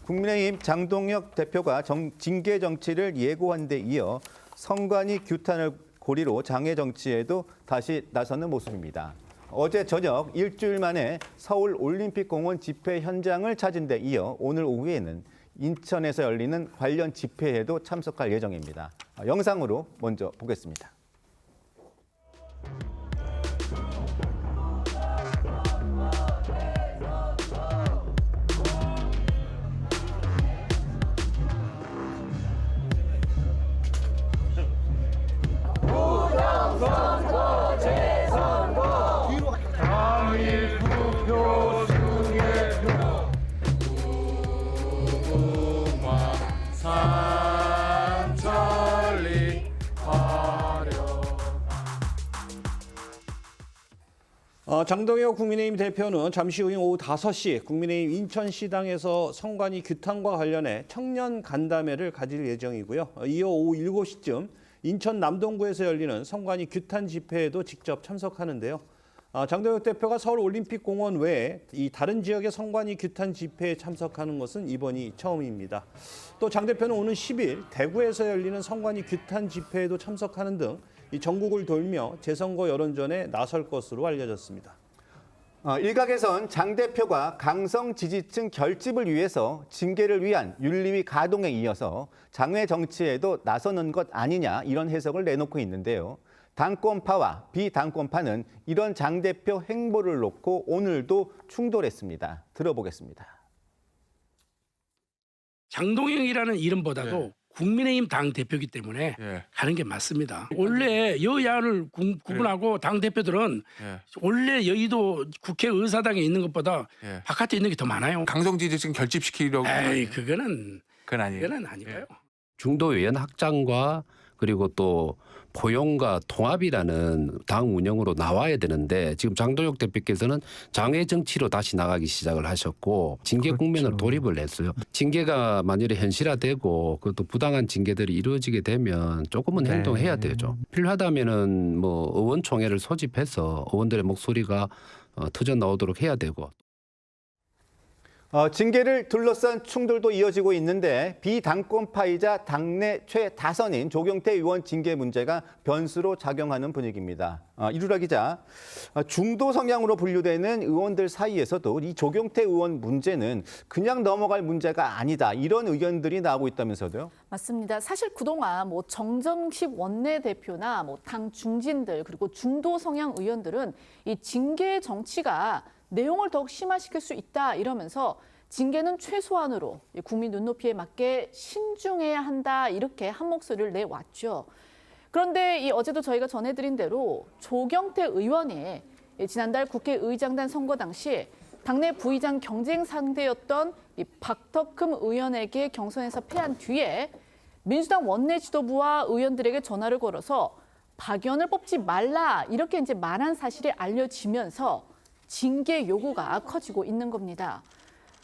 국민의힘 장동혁 대표가 징계 정치를 예고한 데 이어 선관위 규탄을 고리로 장애 정치에도 다시 나서는 모습입니다. 어제 저녁 일주일 만에 서울 올림픽공원 집회 현장을 찾은 데 이어 오늘 오후에는 인천에서 열리는 관련 집회에도 참석할 예정입니다. 영상으로 먼저 보겠습니다. 장동혁 국민의힘 대표는 잠시 후인 오후 5시 국민의힘 인천시당에서 선관위 규탄과 관련해 청년 간담회를 가질 예정이고요. 이어 오후 7시쯤 인천 남동구에서 열리는 선관위 규탄 집회에도 직접 참석하는데요. 장동혁 대표가 서울 올림픽공원 외에 이 다른 지역의 선관위 규탄 집회에 참석하는 것은 이번이 처음입니다. 또 장 대표는 오는 10일 대구에서 열리는 선관위 규탄 집회에도 참석하는 등 이 전국을 돌며 재선거 여론전에 나설 것으로 알려졌습니다. 일각에선 장 대표가 강성 지지층 결집을 위해서 징계를 위한 윤리위 가동에 이어서 장외 정치에도 나서는 것 아니냐 이런 해석을 내놓고 있는데요. 당권파와 비당권파는 이런 장 대표 행보를 놓고 오늘도 충돌했습니다. 들어보겠습니다. 장동영이라는 이름보다도 국민의힘 당대표이기 때문에 하는 게 맞습니다. 원래 여야를 구분하고 당대표들은 원래 여의도 국회의사당에 있는 것보다 바깥에 있는 게 더 많아요. 강성 지지층 결집시키려고. 에이, 그건 아니에요. 그건 아니고요. 중도의원 확장과 그리고 또 포용과 통합이라는 당 운영으로 나와야 되는데 지금 장동혁 대표께서는 장외 정치로 다시 나가기 시작을 하셨고 징계 국면으로 돌입을 했어요. 징계가 만일에 현실화되고 그것도 부당한 징계들이 이루어지게 되면 조금은 행동해야 되죠. 필요하다면은 뭐 의원총회를 소집해서 의원들의 목소리가 터져 나오도록 해야 되고. 징계를 둘러싼 충돌도 이어지고 있는데 비당권파이자 당내 최다선인 조경태 의원 징계 문제가 변수로 작용하는 분위기입니다. 이루라 기자, 중도 성향으로 분류되는 의원들 사이에서도 이 조경태 의원 문제는 그냥 넘어갈 문제가 아니다 이런 의견들이 나오고 있다면서요? 맞습니다. 사실 그동안 정정식 원내대표나 당 중진들 그리고 중도 성향 의원들은 이 징계 정치가 내용을 더욱 심화시킬 수 있다 이러면서 징계는 최소한으로 국민 눈높이에 맞게 신중해야 한다 이렇게 한 목소리를 내왔죠. 그런데 어제도 저희가 전해드린 대로 조경태 의원이 지난달 국회의장단 선거 당시 당내 부의장 경쟁 상대였던 박덕흠 의원에게 경선에서 패한 뒤에 민주당 원내 지도부와 의원들에게 전화를 걸어서 박 의원을 뽑지 말라 이렇게 말한 사실이 알려지면서 징계 요구가 커지고 있는 겁니다.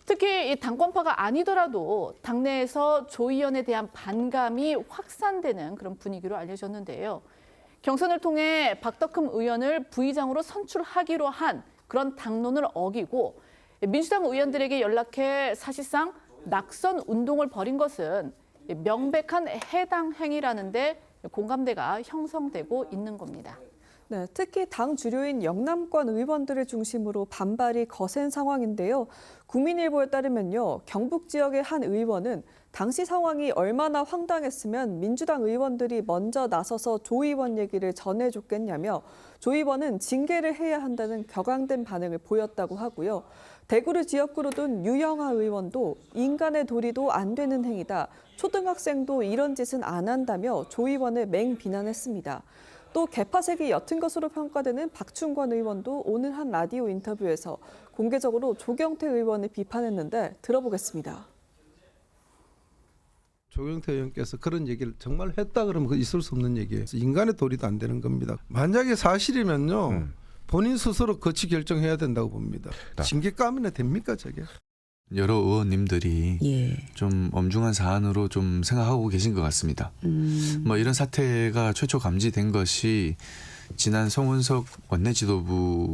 특히 이 당권파가 아니더라도 당내에서 조 의원에 대한 반감이 확산되는 그런 분위기로 알려졌는데요. 경선을 통해 박덕흠 의원을 부의장으로 선출하기로 한 그런 당론을 어기고 민주당 의원들에게 연락해 사실상 낙선 운동을 벌인 것은 명백한 해당 행위라는데 공감대가 형성되고 있는 겁니다. 네, 특히 당 주류인 영남권 의원들을 중심으로 반발이 거센 상황인데요. 국민일보에 따르면요, 경북 지역의 한 의원은 당시 상황이 얼마나 황당했으면 민주당 의원들이 먼저 나서서 조 의원 얘기를 전해줬겠냐며 조 의원은 징계를 해야 한다는 격앙된 반응을 보였다고 하고요. 대구를 지역구로 둔 유영하 의원도 인간의 도리도 안 되는 행위다. 초등학생도 이런 짓은 안 한다며 조 의원을 맹비난했습니다. 또 개파색이 옅은 것으로 평가되는 박충권 의원도 오늘 한 라디오 인터뷰에서 공개적으로 조경태 의원을 비판했는데 들어보겠습니다. 조경태 의원께서 그런 얘기를 정말 했다 그러면 있을 수 없는 얘기예요. 인간의 도리도 안 되는 겁니다. 만약에 사실이면요. 본인 스스로 거치 결정해야 된다고 봅니다. 징계 까면 됩니까 저게? 여러 의원님들이 좀 엄중한 사안으로 좀 생각하고 계신 것 같습니다. 뭐 이런 사태가 최초 감지된 것이 지난 송은석 원내지도부에서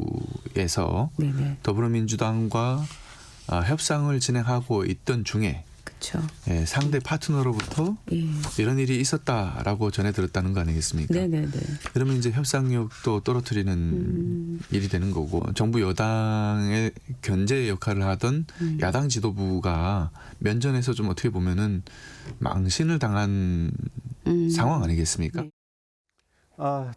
더불어민주당과 협상을 진행하고 있던 중에 그렇죠. 예, 상대 파트너로부터 예. 이런 일이 있었다라고 전해 들었다는 거 아니겠습니까? 네네네. 그러면 이제 협상력도 떨어뜨리는 일이 되는 거고 정부 여당의 견제 역할을 하던 야당 지도부가 면전에서 좀 어떻게 보면은 망신을 당한 상황 아니겠습니까? 네.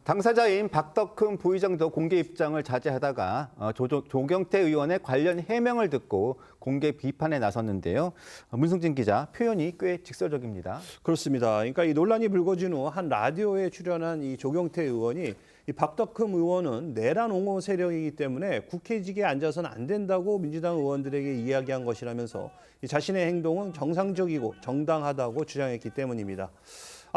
당사자인 박덕흠 부의장도 공개 입장을 자제하다가 조경태 의원의 관련 해명을 듣고 공개 비판에 나섰는데요. 문승진 기자, 표현이 꽤 직설적입니다. 그렇습니다. 그러니까 이 논란이 불거진 후 한 라디오에 출연한 이 조경태 의원이 이 박덕흠 의원은 내란 옹호 세력이기 때문에 국회직에 앉아서는 안 된다고 민주당 의원들에게 이야기한 것이라면서 이 자신의 행동은 정상적이고 정당하다고 주장했기 때문입니다.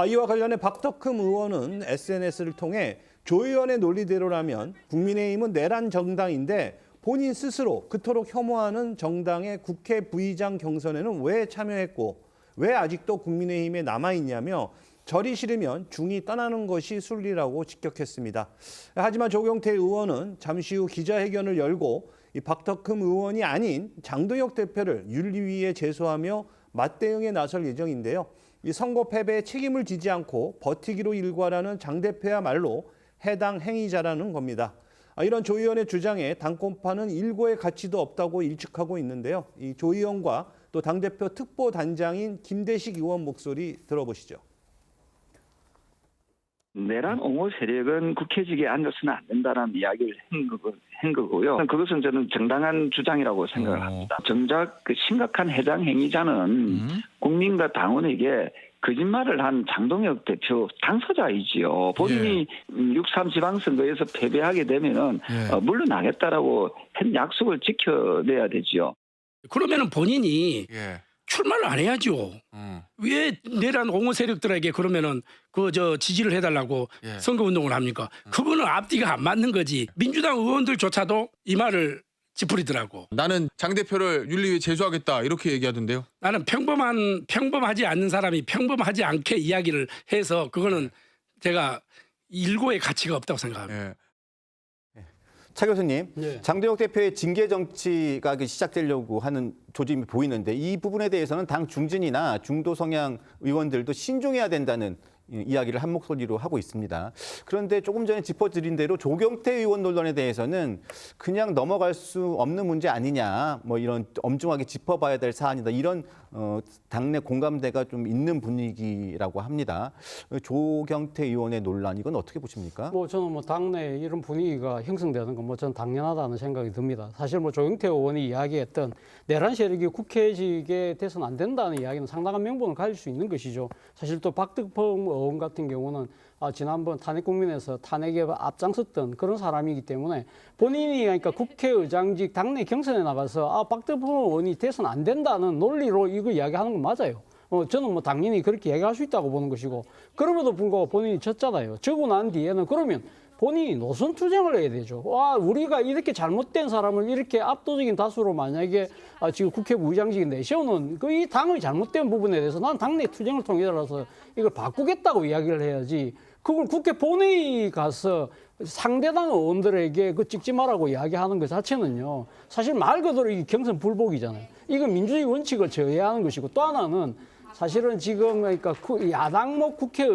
이와 관련해 박덕흠 의원은 SNS를 통해 조 의원의 논리대로라면 국민의힘은 내란 정당인데 본인 스스로 그토록 혐오하는 정당의 국회 부의장 경선에는 왜 참여했고 왜 아직도 국민의힘에 남아있냐며 절이 싫으면 중이 떠나는 것이 순리라고 직격했습니다. 하지만 조경태 의원은 잠시 후 기자회견을 열고 이 박덕흠 의원이 아닌 장도혁 대표를 윤리위에 제소하며 맞대응에 나설 예정인데요. 이 선거 패배에 책임을 지지 않고 버티기로 일관하는 장 대표야말로 해당 행위자라는 겁니다. 이런 조 의원의 주장에 당권파는 일고의 가치도 없다고 일축하고 있는데요. 이 조 의원과 또 당대표 특보단장인 김대식 의원 목소리 들어보시죠. 내란 옹호 세력은 국회직에 앉아서는 안 된다는 이야기를 한 거고요. 그것은 저는 정당한 주장이라고 생각을 합니다. 정작 그 심각한 해당 행위자는 국민과 당원에게 거짓말을 한 장동혁 대표 당사자이지요. 본인이 6.3 지방선거에서 패배하게 되면은 물러나겠다라고 한 약속을 지켜내야 되지요. 그러면은 본인이 출마를 안 해야죠. 왜 내란 옹호 세력들에게 그러면은 지지를 해달라고 선거 운동을 합니까? 그거는 앞뒤가 안 맞는 거지. 민주당 의원들조차도 이 말을 찌푸리더라고. 나는 장 대표를 윤리위에 제소하겠다 이렇게 얘기하던데요. 나는 평범하지 않는 사람이 평범하지 않게 이야기를 해서 그거는 제가 일고의 가치가 없다고 생각합니다. 차 교수님, 네. 장도혁 대표의 징계 정치가 시작되려고 하는 조짐이 보이는데 이 부분에 대해서는 당 중진이나 중도 성향 의원들도 신중해야 된다는 이야기를 한 목소리로 하고 있습니다. 그런데 조금 전에 짚어드린 대로 조경태 의원 논란에 대해서는 그냥 넘어갈 수 없는 문제 아니냐, 이런 엄중하게 짚어봐야 될 사안이다. 이런 당내 공감대가 좀 있는 분위기라고 합니다. 조경태 의원의 논란, 이건 어떻게 보십니까? 저는 당내 이런 분위기가 형성되는 건 저는 당연하다는 생각이 듭니다. 사실 조경태 의원이 이야기했던 내란 세력이 국회직에 돼서는 안 된다는 이야기는 상당한 명분을 가질 수 있는 것이죠. 사실 또 박덕흠 의원 같은 경우는 지난번 탄핵국민에서 탄핵에 앞장섰던 그런 사람이기 때문에 본인이 그러니까 국회의장직 당내 경선에 나가서 박덕흠 의원이 돼서는 안 된다는 논리로 이거 이야기하는 건 맞아요. 저는 당연히 그렇게 얘기할 수 있다고 보는 것이고 그럼에도 불구하고 본인이 졌잖아요. 지고 난 뒤에는 그러면 본인이 노선 투쟁을 해야 되죠. 우리가 이렇게 잘못된 사람을 이렇게 압도적인 다수로 만약에 지금 국회 부의장직에 내세우는 이 당의 잘못된 부분에 대해서 난 당내 투쟁을 통해서 이걸 바꾸겠다고 이야기를 해야지. 그걸 국회 본회의 가서 상대당 의원들에게 찍지 말라고 이야기하는 것 자체는요. 사실 말 그대로 이게 경선 불복이잖아요. 이건 민주주의 원칙을 저해하는 것이고 또 하나는 사실은 지금 그러니까 야당 국회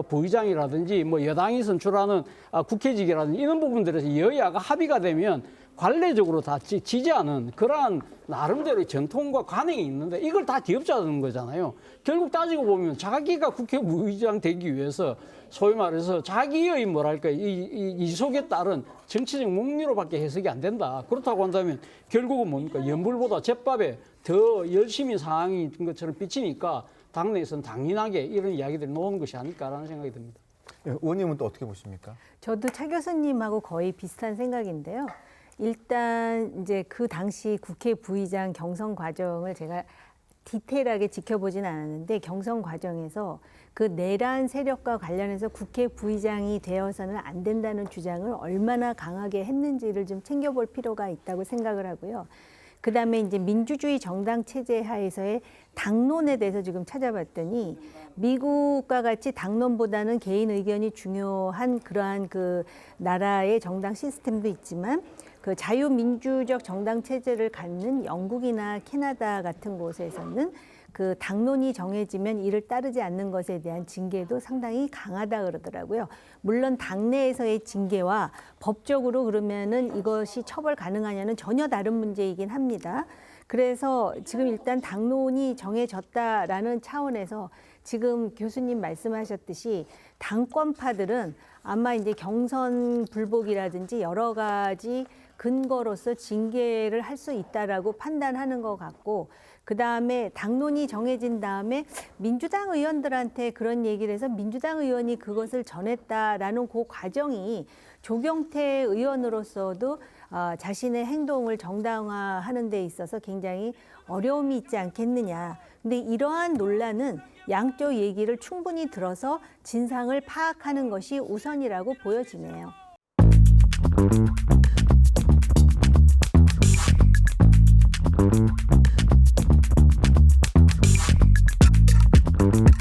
부의장이라든지 여당이 선출하는 국회직이라든지 이런 부분들에서 여야가 합의가 되면 관례적으로 다 지지하는 그러한 나름대로의 전통과 관행이 있는데 이걸 다 뒤엎자는 거잖아요. 결국 따지고 보면 자기가 국회 부의장 되기 위해서 소위 말해서 자기의 이 속에 따른 정치적 목리로밖에 해석이 안 된다. 그렇다고 한다면 결국은 뭡니까? 연불보다 잿밥에 더 열심히 상황인 것처럼 비치니까 당내에서는 당연하게 이런 이야기들이 나오는 것이 아닐까라는 생각이 듭니다. 의원님은 또 어떻게 보십니까? 저도 차 교수님하고 거의 비슷한 생각인데요. 일단 이제 그 당시 국회 부의장 경선 과정을 제가 디테일하게 지켜보진 않았는데 경선 과정에서 그 내란 세력과 관련해서 국회 부의장이 되어서는 안 된다는 주장을 얼마나 강하게 했는지를 좀 챙겨볼 필요가 있다고 생각을 하고요. 그다음에 이제 민주주의 정당 체제 하에서의 당론에 대해서 지금 찾아봤더니 미국과 같이 당론보다는 개인 의견이 중요한 그러한 그 나라의 정당 시스템도 있지만 그 자유민주적 정당 체제를 갖는 영국이나 캐나다 같은 곳에서는 그 당론이 정해지면 이를 따르지 않는 것에 대한 징계도 상당히 강하다 그러더라고요. 물론 당내에서의 징계와 법적으로 그러면은 이것이 처벌 가능하냐는 전혀 다른 문제이긴 합니다. 그래서 지금 일단 당론이 정해졌다라는 차원에서 지금 교수님 말씀하셨듯이 당권파들은 아마 이제 경선 불복이라든지 여러 가지 근거로서 징계를 할 수 있다라고 판단하는 것 같고, 그 다음에 당론이 정해진 다음에 민주당 의원들한테 그런 얘기를 해서 민주당 의원이 그것을 전했다라는 그 과정이 조경태 의원으로서도 자신의 행동을 정당화하는 데 있어서 굉장히 어려움이 있지 않겠느냐. 근데 이러한 논란은 양쪽 얘기를 충분히 들어서 진상을 파악하는 것이 우선이라고 보여지네요. Thank you.